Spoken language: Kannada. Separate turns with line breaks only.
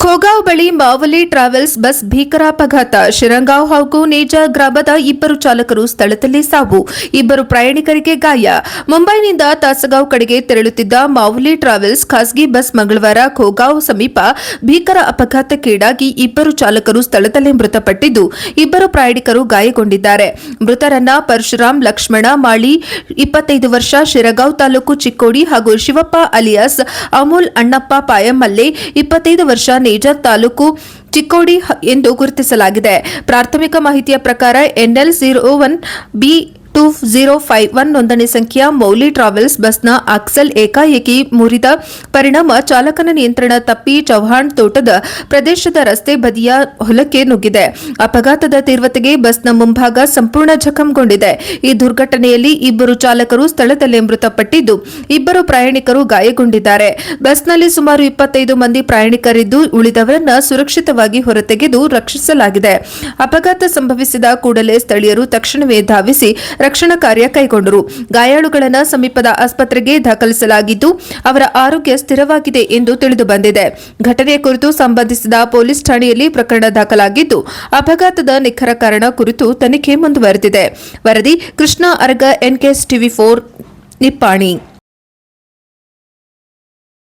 ಖೋಗಾವ್ ಬಳಿ ಮಾವಲಿ ಟ್ರಾವೆಲ್ಸ್ ಬಸ್ ಭೀಕರ ಅಪಘಾತ. ಶಿರಂಗಾಂವ್ ಹಾಗೂ ನೇಜಾ ಗ್ರಾಮದ ಇಬ್ಬರು ಚಾಲಕರು ಸ್ಥಳದಲ್ಲೇ ಸಾವು, ಇಬ್ಬರು ಪ್ರಯಾಣಿಕರಿಗೆ ಗಾಯ. ಮುಂಬೈನಿಂದ ತಾಸಗಾಂವ್ ಕಡೆಗೆ ತೆರಳುತ್ತಿದ್ದ ಮಾವಲಿ ಟ್ರಾವೆಲ್ಸ್ ಖಾಸಗಿ ಬಸ್ ಮಂಗಳವಾರ ಖೋಗಾಂವ್ ಸಮೀಪ ಭೀಕರ ಅಪಘಾತಕ್ಕೀಡಾಗಿ ಇಬ್ಬರು ಚಾಲಕರು ಸ್ಥಳದಲ್ಲೇ ಮೃತಪಟ್ಟಿದ್ದು, ಇಬ್ಬರು ಪ್ರಯಾಣಿಕರು ಗಾಯಗೊಂಡಿದ್ದಾರೆ. ಮೃತರನ್ನ ಪರಶುರಾಮ್ ಲಕ್ಷ್ಮಣ ಮಾಳಿ 25 ವರ್ಷ, ಶಿರಗಾಂವ್ ತಾಲೂಕು ಚಿಕ್ಕೋಡಿ ಹಾಗೂ ಶಿವಪ್ಪ ಅಲಿಯಾಸ್ ಅಮೂಲ್ ಅಣ್ಣಪ್ಪ ಪಾಯಮಲ್ಲೆ 25 ವರ್ಷ, ನೇಜಾ ತಾಲೂಕು ಚಿಕ್ಕೋಡಿ ಎಂದು ಗುರುತಿಸಲಾಗಿದೆ. ಪ್ರಾಥಮಿಕ ಮಾಹಿತಿಯ ಪ್ರಕಾರ NL01 B2051 ನೋಂದಣಿ ಸಂಖ್ಯೆಯ ಮೌಲಿ ಟ್ರಾವೆಲ್ಸ್ ಬಸ್ನ ಆಕ್ಸಲ್ ಏಕಾಏಕಿ ಮುರಿದ ಪರಿಣಾಮ ಚಾಲಕನ ನಿಯಂತ್ರಣ ತಪ್ಪಿ ಚೌಹಾಣ್ ತೋಟದ ಪ್ರದೇಶದ ರಸ್ತೆ ಬದಿಯ ಹೊಲಕ್ಕೆ ನುಗ್ಗಿದೆ. ಅಪಘಾತದ ತೀವ್ರತೆಗೆ ಬಸ್ನ ಮುಂಭಾಗ ಸಂಪೂರ್ಣ ಜಖಂಗೊಂಡಿದೆ. ಈ ದುರ್ಘಟನೆಯಲ್ಲಿ ಇಬ್ಬರು ಚಾಲಕರು ಸ್ಥಳದಲ್ಲೇ ಮೃತಪಟ್ಟಿದ್ದು, ಇಬ್ಬರು ಪ್ರಯಾಣಿಕರು ಗಾಯಗೊಂಡಿದ್ದಾರೆ. ಬಸ್ನಲ್ಲಿ ಸುಮಾರು 25 ಮಂದಿ ಪ್ರಯಾಣಿಕರಿದ್ದು, ಉಳಿದವರನ್ನ ಸುರಕ್ಷಿತವಾಗಿ ಹೊರತೆಗೆದು ರಕ್ಷಿಸಲಾಗಿದೆ. ಅಪಘಾತ ಸಂಭವಿಸಿದ ಕೂಡಲೇ ಸ್ಥಳೀಯರು ತಕ್ಷಣವೇ ಧಾವಿಸಿ ರಕ್ಷಣಾ ಕಾರ್ಯ ಕೈಗೊಂಡರು. ಗಾಯಾಳುಗಳನ್ನು ಸಮೀಪದ ಆಸ್ಪತ್ರೆಗೆ ದಾಖಲಿಸಲಾಗಿದ್ದು, ಅವರ ಆರೋಗ್ಯ ಸ್ಥಿರವಾಗಿದೆ ಎಂದು ತಿಳಿದು ಬಂದಿದೆ. ಘಟನೆ ಕುರಿತು ಸಂಬಂಧಿಸಿದ ಪೊಲೀಸ್ ಠಾಣೆಯಲ್ಲಿ ಪ್ರಕರಣ ದಾಖಲಾಗಿದ್ದು, ಅಪಘಾತದ ನಿಖರ ಕಾರಣ ಕುರಿತು ತನಿಖೆ ಮುಂದುವರೆದಿದೆ. ವರದಿ ಕೃಷ್ಣ ಅರಗ, NKS TV4 ನಿಪ್ಪಾಣಿ.